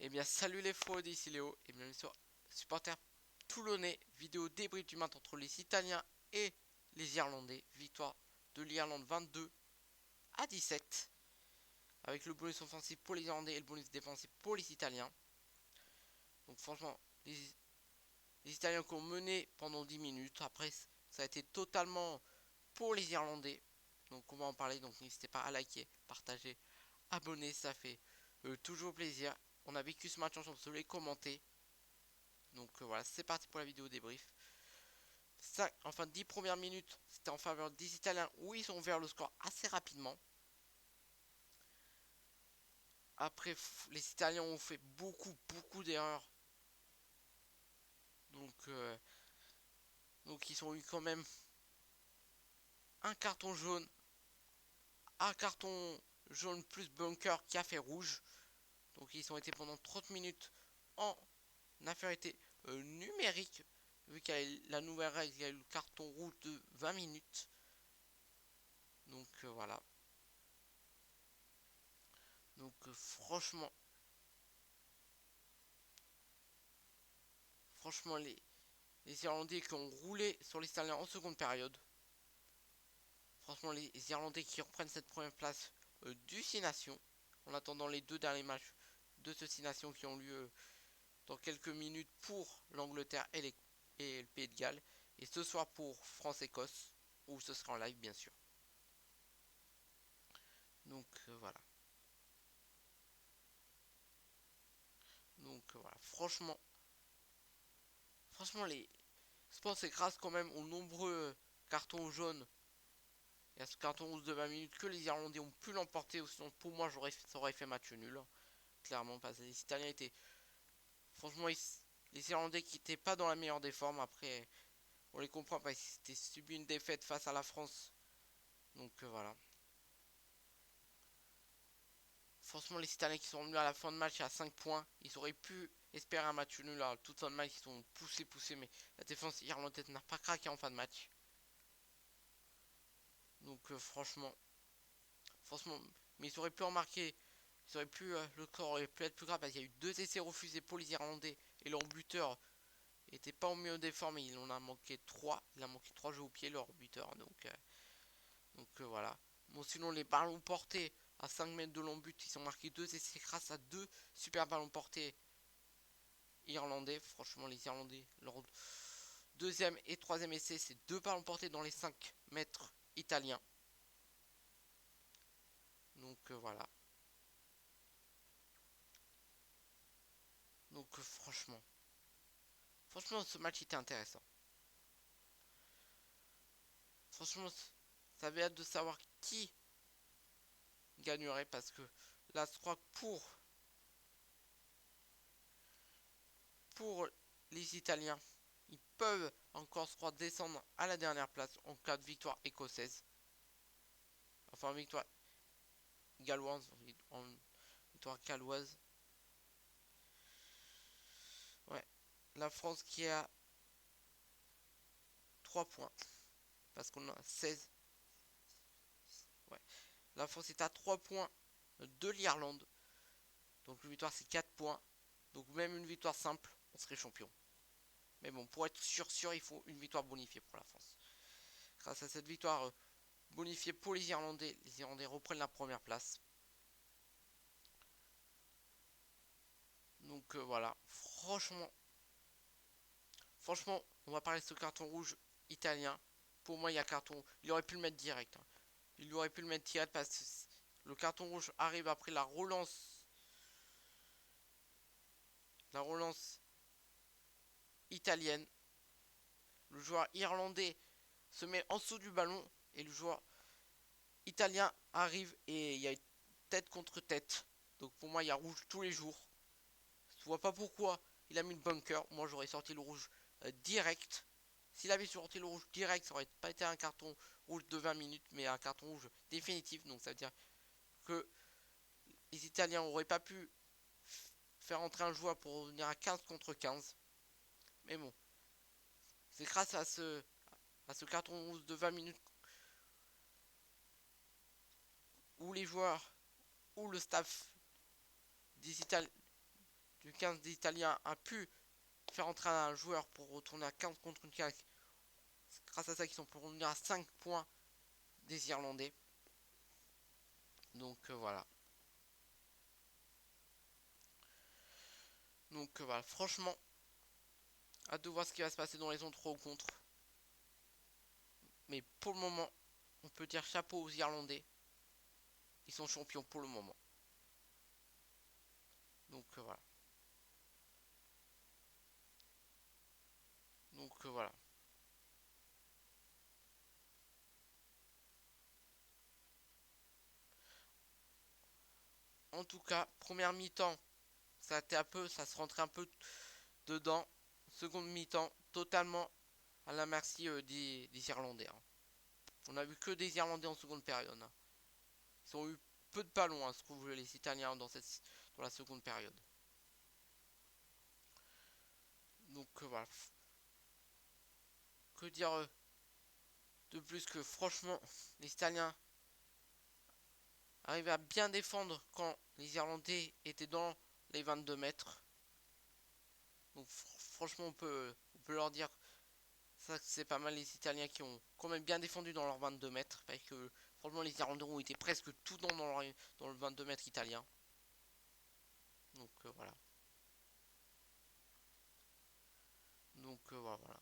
Eh bien salut les faux, ici Léo et bienvenue sur Supporter Toulonnais, vidéo débrief du match entre les Italiens et les Irlandais. Victoire de l'Irlande 22-17 avec le bonus offensif pour les Irlandais et le bonus défensif pour les Italiens. Donc franchement, les Italiens qui ont mené pendant 10 minutes. Après, ça a été totalement pour les Irlandais. Donc on va en parler, donc n'hésitez pas à liker, partager, abonner, ça fait toujours plaisir. On a vécu ce match ensemble, je l'ai commenté. Donc voilà, c'est parti pour la vidéo débrief. 10 premières minutes, c'était en faveur des Italiens où ils ont ouvert le score assez rapidement. Après, les Italiens ont fait beaucoup d'erreurs. Donc ils ont eu quand même un carton jaune plus bunker qui a fait rouge. Donc ils ont été pendant 30 minutes en infériorité numérique. Vu qu'il y a la nouvelle règle, il y a eu le carton rouge de 20 minutes. Donc voilà. Donc franchement les Irlandais qui ont roulé sur les Italiens en seconde période. Franchement les Irlandais qui reprennent cette première place du 6 Nations. En attendant les deux derniers matchs de ce 6 Nations qui ont lieu dans quelques minutes pour l'Angleterre et le Pays de Galles. Et ce soir pour France-Écosse, où ce sera en live bien sûr. Donc voilà. Donc voilà, franchement, je pense que c'est grâce quand même aux nombreux cartons jaunes et à ce carton rouge de 20 minutes que les Irlandais ont pu l'emporter. Ou sinon, pour moi, ça aurait fait match nul. Clairement, parce que les Italiens étaient. Franchement, les Irlandais qui n'étaient pas dans la meilleure des formes. Après, on les comprend parce qu'ils étaient subi une défaite face à la France. Donc voilà. Franchement, les Italiens qui sont venus à la fin de match à 5 points, ils auraient pu espérer un match nul. Là, toute fin de match, ils sont poussés. Mais la défense irlandaise n'a pas craqué en fin de match. Donc franchement, mais ils auraient pu en marquer. Le score aurait pu être plus grave parce qu'il y a eu deux essais refusés pour les Irlandais et leur buteur était pas au mieux des formes. Il en a manqué 3. Il a manqué 3 jeux au pied leur buteur. Donc voilà. Bon, sinon les ballons portés à 5 mètres de long but, ils ont marqué deux essais grâce à deux super ballons portés irlandais. Franchement, les Irlandais, leur deuxième et troisième essai, c'est deux ballons portés dans les 5 mètres italiens. Donc voilà. Donc franchement, ce match était intéressant. Franchement, ça avait hâte de savoir qui gagnerait parce que là, je crois que pour les Italiens, ils peuvent encore, je crois, descendre à la dernière place en cas de victoire écossaise. Enfin, victoire galloise. En victoire galloise. Ouais. La France qui a 3 points. Parce qu'on a 16. Ouais. La France est à 3 points de l'Irlande. Donc une victoire c'est 4 points. Donc même une victoire simple, on serait champion. Mais bon, pour être sûr, il faut une victoire bonifiée pour la France. Grâce à cette victoire bonifiée pour les Irlandais reprennent la première place. Donc voilà, franchement, on va parler de ce carton rouge italien. Pour moi, il y a carton. Il aurait pu le mettre direct. Il aurait pu le mettre direct parce que le carton rouge arrive après la relance italienne. Le joueur irlandais se met en dessous du ballon et le joueur italien arrive et il y a tête contre tête. Donc pour moi, il y a rouge tous les jours. Je vois pas pourquoi il a mis le bunker. Moi, j'aurais sorti le rouge direct. S'il avait sorti le rouge direct, ça aurait pas été un carton rouge de 20 minutes, mais un carton rouge définitif. Donc ça veut dire que les Italiens n'auraient pas pu faire entrer un joueur pour revenir à 15 contre 15. Mais bon, c'est grâce à ce carton rouge de 20 minutes où les joueurs, où le staff des Italiens, du 15 des Italiens a pu faire entrer un joueur pour retourner à 15 contre 15. C'est grâce à ça qu'ils sont pour revenir à 5 points des Irlandais. Donc voilà. Donc voilà, franchement, hâte de voir ce qui va se passer dans les zones 3 ou contre. Mais pour le moment, on peut dire chapeau aux Irlandais. Ils sont champions pour le moment. Donc voilà. Donc voilà. En tout cas, première mi-temps, ça se rentrait un peu dedans. Seconde mi-temps, totalement à la merci des Irlandais. Hein. On a vu que des Irlandais en seconde période. Hein. Ils ont eu peu de ballons, hein, se trouvent les Italiens dans la seconde période. Donc voilà. Que dire de plus que franchement, les Italiens arrivaient à bien défendre quand les Irlandais étaient dans les 22 mètres. Donc franchement, on peut leur dire ça que c'est pas mal les Italiens qui ont quand même bien défendu dans leurs 22 mètres. Parce que franchement, les Irlandais ont été presque tout dans le 22 mètres italien. Donc voilà. Donc voilà.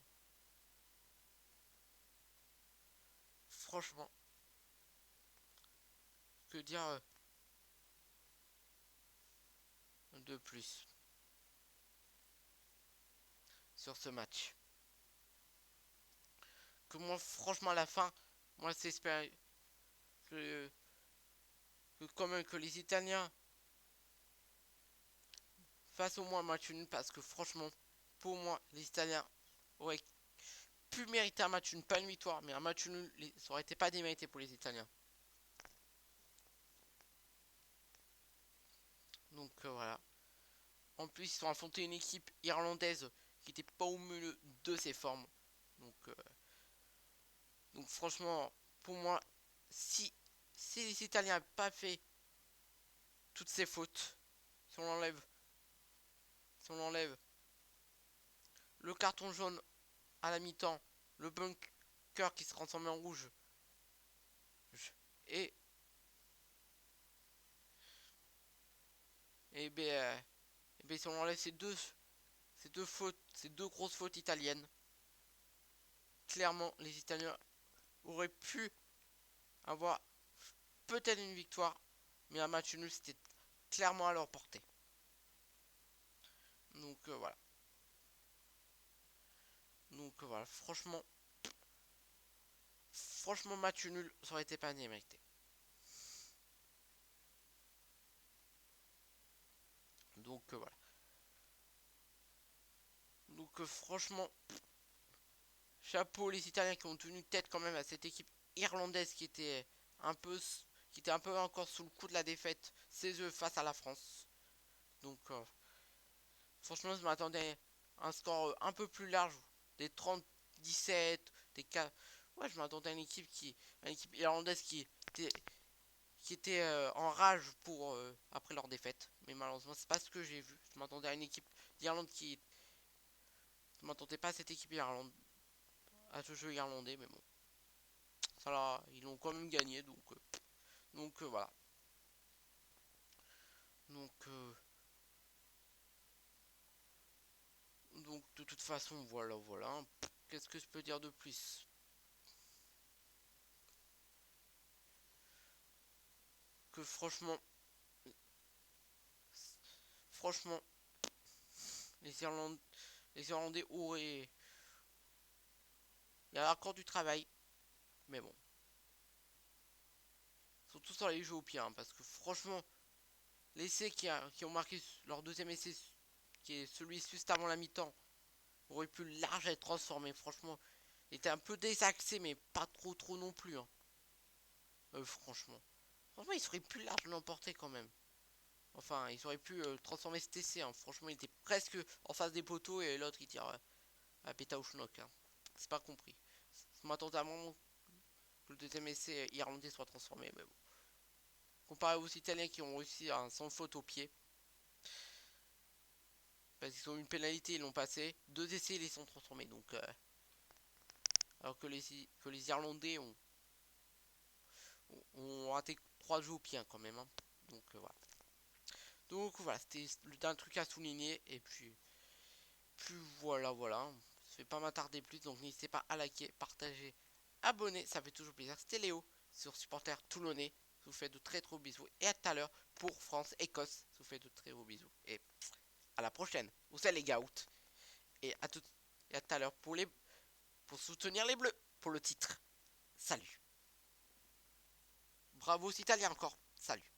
Franchement, que dire de plus sur ce match. Que moi, franchement, à la fin, moi, j'espère que, quand même que les Italiens fassent au moins un match nul parce que franchement, pour moi, les Italiens auraient pu mériter un match nul, pas une victoire, mais un match nul, ça aurait été pas démérité pour les Italiens. Donc voilà. En plus, ils ont affronté une équipe irlandaise qui n'était pas au milieu de ses formes. Donc, franchement, pour moi, si les Italiens n'avaient pas fait toutes ces fautes, si on l'enlève, si on enlève le carton jaune à la mi-temps, le bunker qui se transforme en rouge, et et si on enlève ces deux grosses fautes italiennes, clairement les Italiens auraient pu avoir peut-être une victoire, mais un match nul c'était clairement à leur portée. Donc voilà. Donc voilà, franchement match nul, ça aurait été pas mérité. Donc voilà. Donc franchement, chapeau les Italiens qui ont tenu tête quand même à cette équipe irlandaise un peu qui était un peu encore sous le coup de la défaite, c'est eux face à la France. Donc franchement, je m'attendais à un score un peu plus large, des 30-17, des 4. Ouais, je m'attendais à une équipe irlandaise qui était en rage pour après leur défaite. Mais malheureusement, c'est pas ce que j'ai vu. Je m'attendais à une équipe d'Irlande qui. Je m'attendais pas à cette équipe irlandaise, à ce jeu irlandais, mais bon. Ça là, ils l'ont quand même gagné, donc voilà. Donc de toute façon, voilà. Qu'est-ce que je peux dire de plus? Que franchement, les Irlandais, les Irlandais auraient. Il y a encore du travail, mais bon. Surtout sur les jeux au pied, hein, parce que franchement, l'essai qui ont marqué leur deuxième essai, qui est celui juste avant la mi-temps, aurait pu large être transformé. Franchement, il était un peu désaxé, mais pas trop non plus. Hein. Franchement. Franchement, il serait plus large de l'emporter quand même. Enfin, ils auraient pu transformer cet essai. Hein. Franchement, il était presque en face des poteaux et l'autre il tire à péta ou schnock. Hein. C'est pas compris. Je m'attendais à vraiment que le deuxième essai irlandais soit transformé, mais bon. Comparé aux Italiens qui ont réussi un sans faute au pied. Parce qu'ils ont eu une pénalité, ils l'ont passé. 2 essais, ils les sont transformés. Donc, alors que les Irlandais ont raté 3 jeux au pied hein, quand même. Hein. Donc, voilà. Donc voilà, c'était un truc à souligner. Et puis voilà, voilà. Je vais pas m'attarder plus. Donc n'hésitez pas à liker, partager, abonner. Ça fait toujours plaisir. C'était Léo sur Supporter Toulonnais. Je vous fais de très gros bisous. Et à tout à l'heure pour France-Écosse. Je vous fais de très gros bisous. Et à la prochaine. Vous savez les gars. Et à tout à l'heure pour soutenir les Bleus pour le titre. Salut. Bravo aux Italiens encore. Salut.